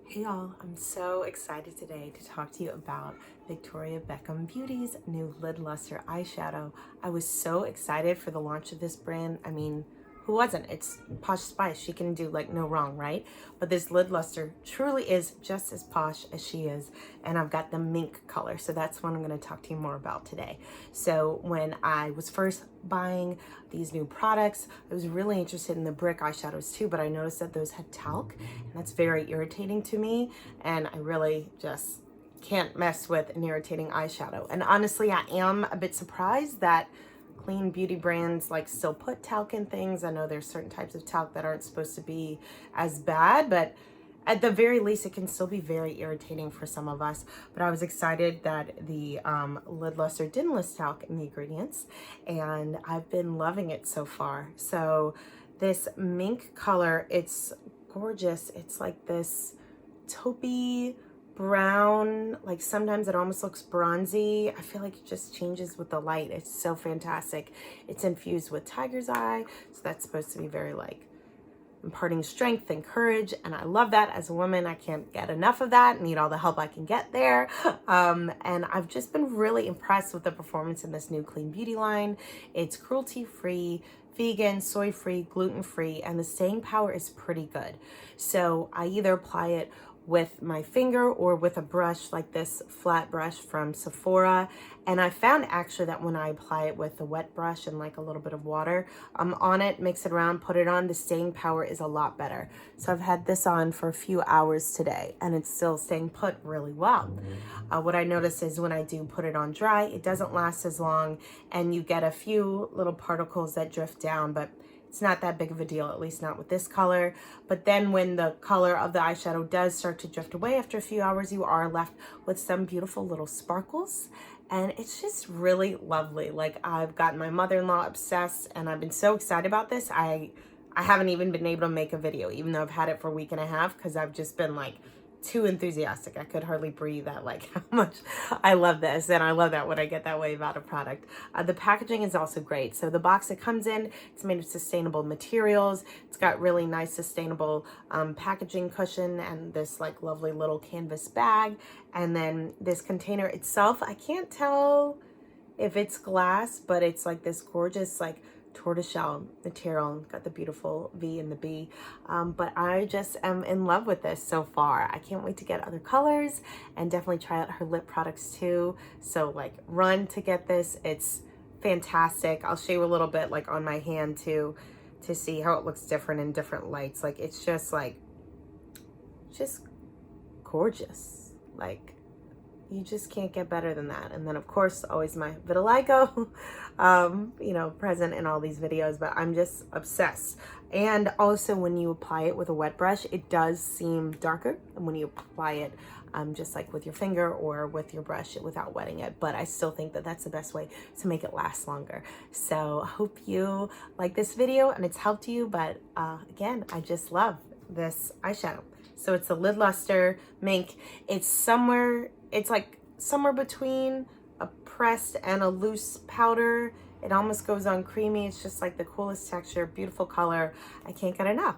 Hey y'all, I'm so excited today to talk to you about Victoria Beckham Beauty's new Lid Lustre eyeshadow. I was so excited for the launch of this brand. I mean, who wasn't? It's Posh Spice. She can do like no wrong, right? But this Lid Lustre truly is just as posh as she is. And I've got the Mink color. So that's what I'm going to talk to you more about today. So when I was first buying these new products, I was really interested in the brick eyeshadows too, but I noticed that those had talc, and that's very irritating to me. And I really just can't mess with an irritating eyeshadow. And honestly, I am a bit surprised that clean beauty brands like still put talc in things. I know there's certain types of talc that aren't supposed to be as bad, but at the very least, it can still be very irritating for some of us. But I was excited that the Lid Lustre didn't list talc in the ingredients, and I've been loving it so far. So this Mink color, it's gorgeous. It's like this taupey brown, like sometimes it almost looks bronzy. I feel like it just changes with the light. It's so fantastic. It's infused with tiger's eye, so that's supposed to be very like imparting strength and courage, and I love that. As a woman, I can't get enough of that. Need all the help I can get there. And I've just been really impressed with the performance in this new clean beauty line. It's cruelty-free, vegan, soy-free, gluten-free, and the staying power is pretty good. So I either apply it with my finger or with a brush like this flat brush from Sephora. And I found actually that when I apply it with a wet brush and like a little bit of water on it, mix it around, put it on, the staying power is a lot better. So I've had this on for a few hours today and it's still staying put really well. What I notice is when I do put it on dry, it doesn't last as long and you get a few little particles that drift down, but it's not that big of a deal, at least not with this color. But then when the color of the eyeshadow does start to drift away after a few hours, you are left with some beautiful little sparkles. And it's just really lovely. Like, I've gotten my mother-in-law obsessed and I've been so excited about this. I haven't even been able to make a video, even though I've had it for a week and a half, because I've just been like too enthusiastic. I could hardly breathe at like how much I love this, and I love that when I get that way about a product. The packaging is also great. So the box it comes in, it's made of sustainable materials. It's got really nice sustainable packaging cushion and this like lovely little canvas bag. And then this container itself, I can't tell if it's glass, but it's like this gorgeous like tortoiseshell material. Got the beautiful V and the B. But I just am in love with this so far. I can't wait to get other colors and definitely try out her lip products too. So like run to get this. It's fantastic. I'll show you a little bit like on my hand too to see how it looks different in different lights. Like it's just like, just gorgeous. Like, you just can't get better than that. And then of course, always my vitiligo, you know, present in all these videos, but I'm just obsessed. And also when you apply it with a wet brush, it does seem darker. And when you apply it just like with your finger or with your brush without wetting it, but I still think that that's the best way to make it last longer. So I hope you like this video and it's helped you. But again, I just love this eyeshadow. So it's a Lid Lustre Mink. It's like somewhere between a pressed and a loose powder. It almost goes on creamy. It's just like the coolest texture, beautiful color. I can't get enough.